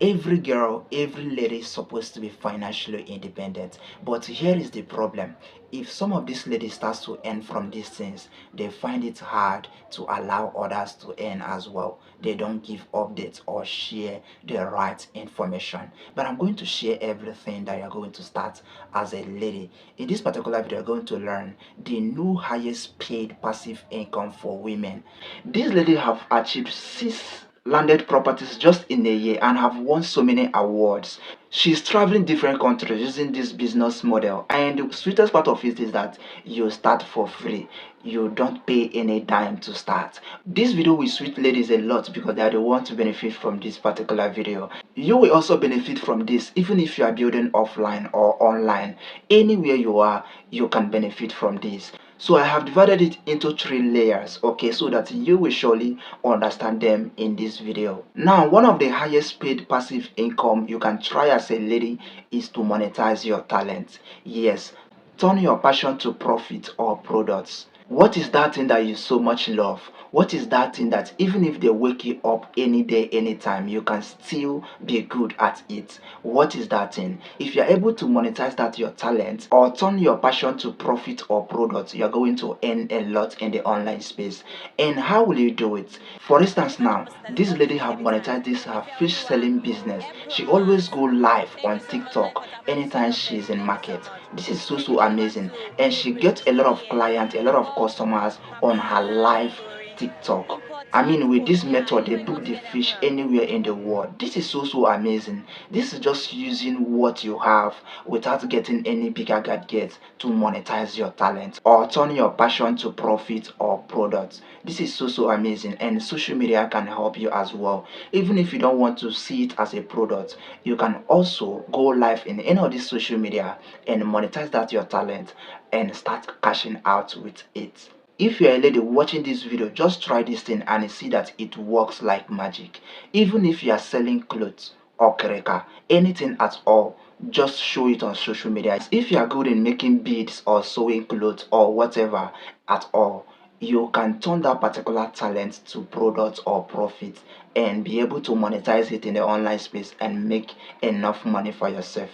Every girl, every lady is supposed to be financially independent. But here is the problem. If some of these ladies start to earn from these things, they find it hard to allow others to earn as well. They don't give updates or share the right information. But I'm going to share everything that you're going to start as a lady. In this particular video, you're going to learn the new highest paid passive income for women. These ladies have achieved 6 landed properties just in a year and have won so many awards. She's traveling different countries using this business model, and the sweetest part of it is that you start for free. You don't pay any dime to start. This video will sweet ladies a lot because they are the ones to benefit from this particular video. You will also benefit from this even if you are building offline or online. Anywhere you are, you can benefit from this. So I have divided it into 3 layers, okay, so that you will surely understand them in this video. Now, one of the highest paid passive income you can try as a lady is to monetize your talent. Yes, turn your passion to profit or products. What is that thing that you so much love? What is that thing that even if they wake you up any day, anytime, you can still be good at it? What is that thing? If you're able to monetize that your talent or turn your passion to profit or product, you're going to earn a lot in the online space. And how will you do it? For instance, now, this lady have monetized this her fish selling business. She always go live on TikTok anytime she's in market. This is so amazing, and she gets a lot of clients, a lot of customers on her live TikTok. I mean, with this method, they book the fish anywhere in the world. This is so amazing. This is just using what you have without getting any bigger gadgets to monetize your talent or turn your passion to profit or product. This is so amazing, and social media can help you as well. Even if you don't want to see it as a product, you can also go live in any of these social media and monetize that your talent and start cashing out with it. If you're a lady watching this video, just try this thing and see that it works like magic. Even if you are selling clothes or kereka, anything at all, just show it on social media. If you are good in making beads or sewing clothes or whatever at all, you can turn that particular talent to product or profit and be able to monetize it in the online space and make enough money for yourself.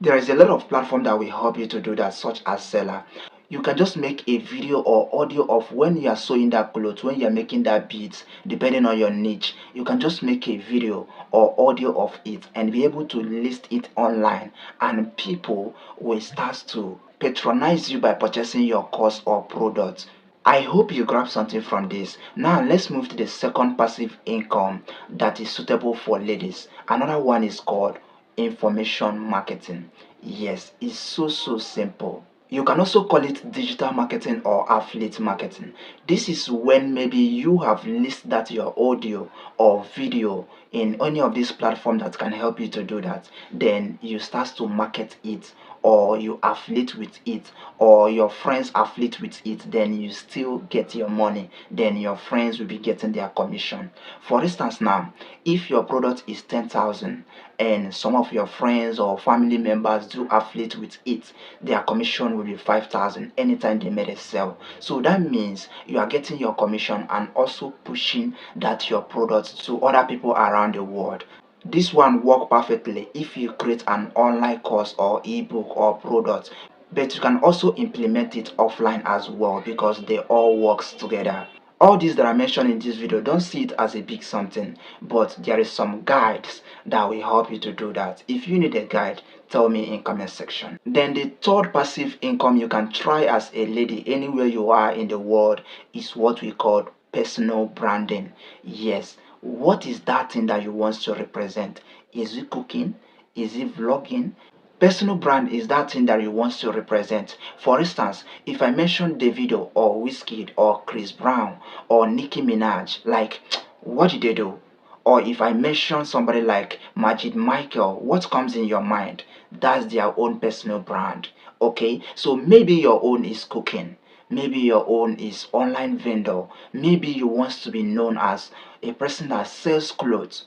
There is a lot of platform that will help you to do that, such as Seller. You can just make a video or audio of when you are sewing that clothes, when you are making that beads, depending on your niche. You can just make a video or audio of it and be able to list it online, and people will start to patronize you by purchasing your course or product. I hope you grab something from this. Now let's move to the second passive income that is suitable for ladies. Another one is called information marketing. Yes, it's so simple. You can also call it digital marketing or affiliate marketing. This is when maybe you have listed that your audio or video in any of these platforms that can help you to do that. Then you start to market it, or you affiliate with it, or your friends affiliate with it. Then you still get your money. Then your friends will be getting their commission. For instance, now, if your product is 10,000 and some of your friends or family members do affiliate with it, their commission will be 5,000 anytime they made a sale. So that means you are getting your commission and also pushing that your product to other people around the world. This one work perfectly if you create an online course or ebook or product, but you can also implement it offline as well because they all works together. All these that I mentioned in this video, don't see it as a big something, but there is some guides that will help you to do that. If you need a guide, tell me in comment section. Then the third passive income you can try as a lady anywhere you are in the world is what we call personal branding. Yes, what is that thing that you want to represent? Is it cooking? Is it vlogging? Personal brand is that thing that you want to represent. For instance, if I mention Davido or Wizkid or Chris Brown or Nicki Minaj, like, what did they do? Or if I mention somebody like Majid Michael, what comes in your mind? That's their own personal brand. Okay, so maybe your own is cooking. Maybe your own is online vendor. Maybe you want to be known as a person that sells clothes,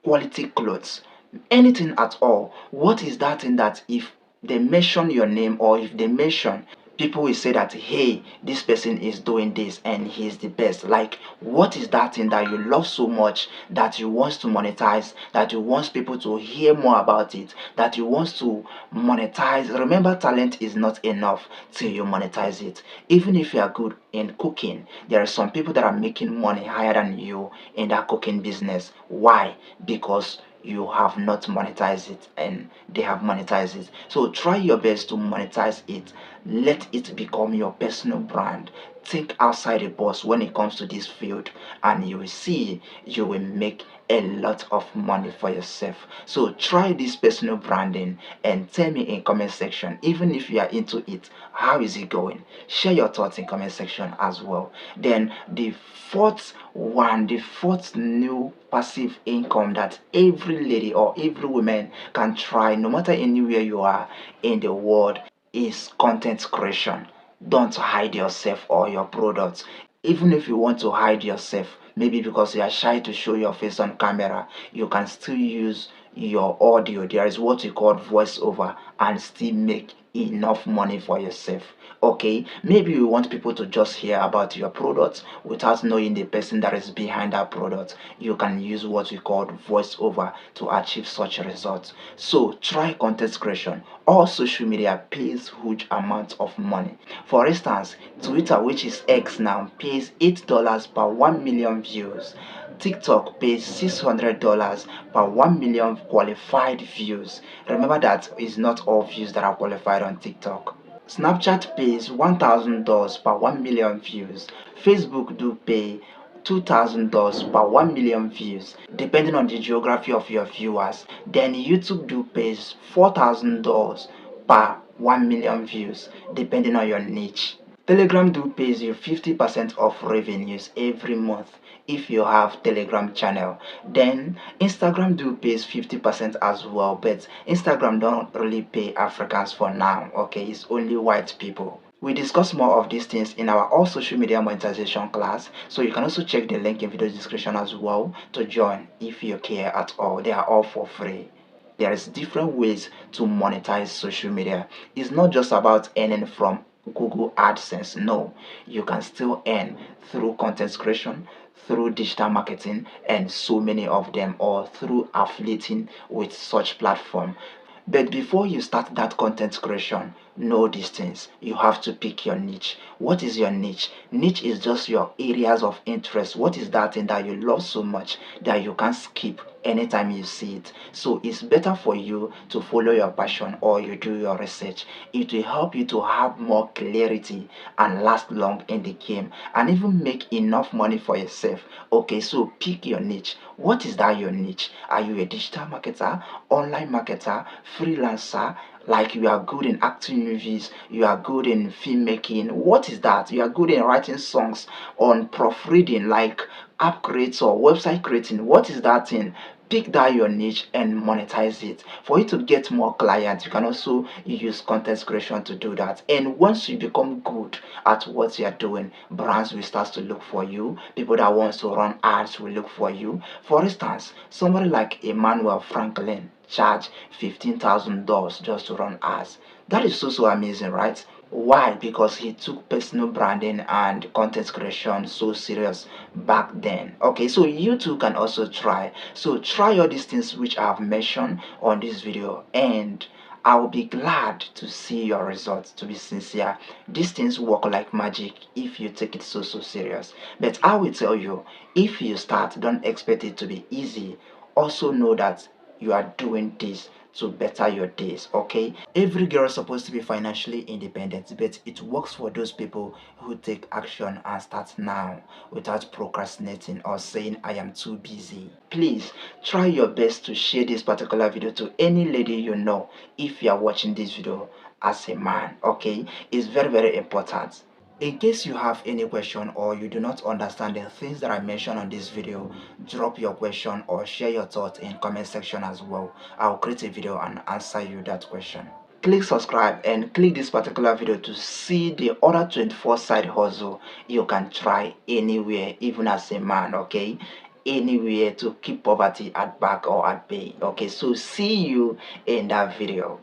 quality clothes, anything at all. What is that thing that if they mention your name or if they mention people will say that, hey, this person is doing this and he's the best. Like, what is that thing that you love so much that you want to monetize, that you want people to hear more about it, that you want to monetize? Remember, talent is not enough till you monetize it. Even if you are good in cooking, there are some people that are making money higher than you in that cooking business. Why? Because you have not monetized it and they have monetized it. So try your best to monetize it. Let it become your personal brand. Think outside the box when it comes to this field, and you will see you will make a lot of money for yourself. So try this personal branding and tell me in comment section, even if you are into it, how is it going? Share your thoughts in comment section as well. Then the fourth new passive income that every lady or every woman can try, no matter anywhere you are in the world, is content creation. Don't hide yourself or your products. Even if you want to hide yourself, maybe because you are shy to show your face on camera, you can still use your audio. There is what we call voiceover, and still make enough money for yourself. Okay, maybe you want people to just hear about your product without knowing the person that is behind that product. You can use what we call voiceover to achieve such results. So try content creation. All social media pays huge amounts of money. For instance, Twitter, which is X now, pays $8 per 1 million views. TikTok pays $600 per 1 million qualified views. Remember that it's not all views that are qualified on TikTok. Snapchat pays $1,000 per 1 million views. Facebook do pay $2,000 per 1 million views, depending on the geography of your viewers. Then YouTube do pays $4,000 per 1 million views, depending on your niche. Telegram do pays you 50% of revenues every month if you have Telegram channel. Then Instagram do pays 50% as well, but Instagram don't really pay Africans for now. Okay, it's only white people. We discuss more of these things in our all social media monetization class, so you can also check the link in video description as well to join if you care at all. They are all for free. There is different ways to monetize social media. It's not just about earning from Google AdSense. No, you can still earn through content creation, through digital marketing, and so many of them, or through affiliating with such platform. But before you start that content creation, know these things. You have to pick your niche. What is your niche? Niche is just your areas of interest. What is that thing that you love so much that you can't skip anytime you see it? So it's better for you to follow your passion or you do your research. It will help you to have more clarity and last long in the game and even make enough money for yourself. Okay, so pick your niche. What is that your niche? Are you a digital marketer, online marketer, freelancer? Like you are good in acting movies, you are good in filmmaking. What is that? You are good in writing songs, on proofreading, like app creator, website creating. What is that thing? Pick that your niche and monetize it. For you to get more clients, you can also use content creation to do that. And once you become good at what you are doing, brands will start to look for you. People that want to run ads will look for you. For instance, somebody like Emmanuel Franklin charge $15,000 just to run ads. That is so amazing, right? Why? Because he took personal branding and content creation so serious back then. Okay, so you too can also try. So try all these things which I have mentioned on this video, and I will be glad to see your results. To be sincere, these things work like magic if you take it so serious. But I will tell you, if you start, don't expect it to be easy. Also know that you are doing this to better your days. Okay, every girl is supposed to be financially independent, but it works for those people who take action and start now without procrastinating or saying I am too busy. Please try your best to share this particular video to any lady you know if you are watching this video as a man. Okay, it's very important. In case you have any question or you do not understand the things that I mentioned on this video, drop your question or share your thoughts in comment section as well. I'll create a video and answer you that question. Click subscribe and click this particular video to see the other 24 side hustle you can try anywhere, even as a man. Okay, anywhere to keep poverty at back or at bay. Okay, so see you in that video.